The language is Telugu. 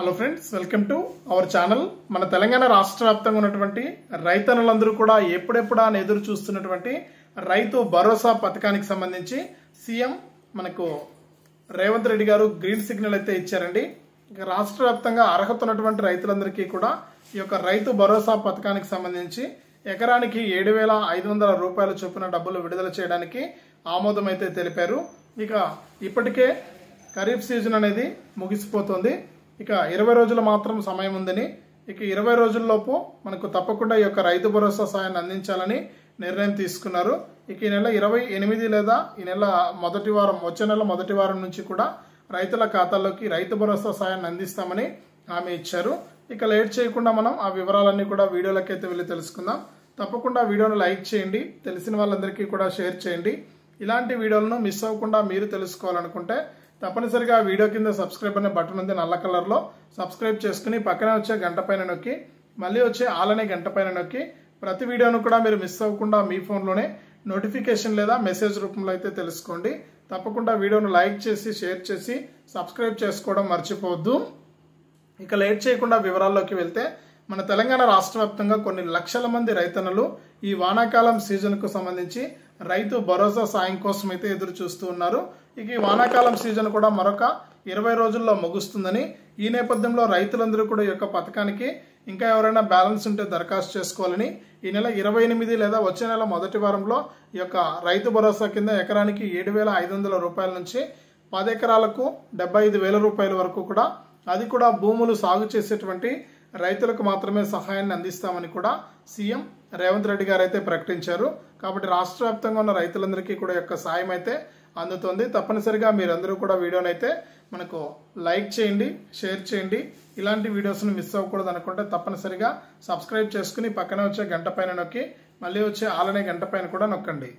Hello friends, welcome to our channel. మన తెలంగాణ రాష్ట్ర వ్యాప్తంగా ఉన్నటువంటి రైతన్నులందరూ కూడా ఎప్పుడెప్పుడా అని ఎదురు చూస్తున్నటువంటి రైతు భరోసా పథకానికి సంబంధించి సీఎం మనకు రేవంత్ రెడ్డి గారు గ్రీన్ సిగ్నల్ అయితే ఇచ్చారండి. ఇక రాష్ట్ర వ్యాప్తంగా అర్హత ఉన్నటువంటి రైతులందరికీ కూడా ఈ యొక్క రైతు భరోసా పథకానికి సంబంధించి ఎకరానికి 7,500 రూపాయల చొప్పున డబ్బులు విడుదల చేయడానికి ఆమోదం అయితే తెలిపారు. ఇక ఇప్పటికే ఖరీఫ్ సీజన్ అనేది ముగిసిపోతుంది. ఇక 20 రోజులు మాత్రం సమయం ఉందని, ఇక 20 రోజుల్లోపు మనకు తప్పకుండా ఈ యొక్క రైతు భరోసా సాయాన్ని అందించాలని నిర్ణయం తీసుకున్నారు. ఇక ఈ నెల 28 లేదా ఈ నెల మొదటి వారం, వచ్చే నెల మొదటి వారం నుంచి కూడా రైతుల ఖాతాల్లోకి రైతు భరోసా సాయాన్ని అందిస్తామని హామీ ఇచ్చారు. ఇక లేట్ చేయకుండా మనం ఆ వివరాలన్నీ కూడా వీడియోలోకి అయితే వెళ్ళి తెలుసుకుందాం. తప్పకుండా వీడియోను లైక్ చేయండి, తెలిసిన వాళ్ళందరికీ కూడా షేర్ చేయండి. ఇలాంటి వీడియోలను మిస్ అవ్వకుండా మీరు తెలుసుకోవాలనుకుంటే తప్పనిసరిగా వీడియో కింద సబ్స్క్రైబ్ అనే బటన్ ఉంది, నల్ల కలర్ లో సబ్స్క్రైబ్ చేసుకుని పక్కనే వచ్చే గంట పైన నొక్కి మళ్ళీ వచ్చే ఆల్ అనే గంట పైన నొక్కి ప్రతి వీడియోను కూడా మీరు మిస్ అవ్వకుండా మీ ఫోన్లోనే నోటిఫికేషన్ లేదా మెసేజ్ రూపంలో అయితే తెలుసుకోండి. తప్పకుండా వీడియోను లైక్ చేసి షేర్ చేసి సబ్స్క్రైబ్ చేసుకోవడం మర్చిపోవద్దు. ఇక లేట్ చేయకుండా వివరాల్లోకి వెళ్తే, మన తెలంగాణ రాష్ట్ర వ్యాప్తంగా కొన్ని లక్షల మంది రైతన్నలు ఈ వానాకాలం సీజన్ కు సంబంధించి రైతు భరోసా సాయం కోసం అయితే ఎదురు చూస్తూ ఉన్నారు. ఇక ఈ వానాకాలం సీజన్ కూడా మరొక 20 రోజుల్లో ముగుస్తుందని, ఈ నేపథ్యంలో రైతులందరూ కూడా ఈ యొక్క పథకానికి ఇంకా ఎవరైనా బ్యాలెన్స్ ఉంటే దరఖాస్తు చేసుకోవాలని, ఈ నెల 28 లేదా వచ్చే నెల మొదటి వారంలో ఈ యొక్క రైతు భరోసా కింద ఎకరానికి 7,500 రూపాయల నుంచి 10 ఎకరాలకు 75,000 రూపాయల వరకు కూడా, అది కూడా భూములు సాగు చేసేటువంటి రైతులకు మాత్రమే సహాయాన్ని అందిస్తామని కూడా సీఎం రేవంత్ రెడ్డి గారు అయితే ప్రకటించారు. కాబట్టి రాష్ట్ర వ్యాప్తంగా ఉన్న రైతులందరికీ కూడా యొక్క సాయం అయితే అందుతుంది. తప్పనిసరిగా మీరందరూ కూడా వీడియోనైతే మనకు లైక్ చేయండి, షేర్ చేయండి. ఇలాంటి వీడియోస్ను మిస్ అవ్వకూడదు అనుకుంటే తప్పనిసరిగా సబ్స్క్రైబ్ చేసుకుని పక్కన వచ్చే గంట పైన నొక్కి మళ్ళీ వచ్చే ఆల్ అనే గంట పైన కూడా నొక్కండి.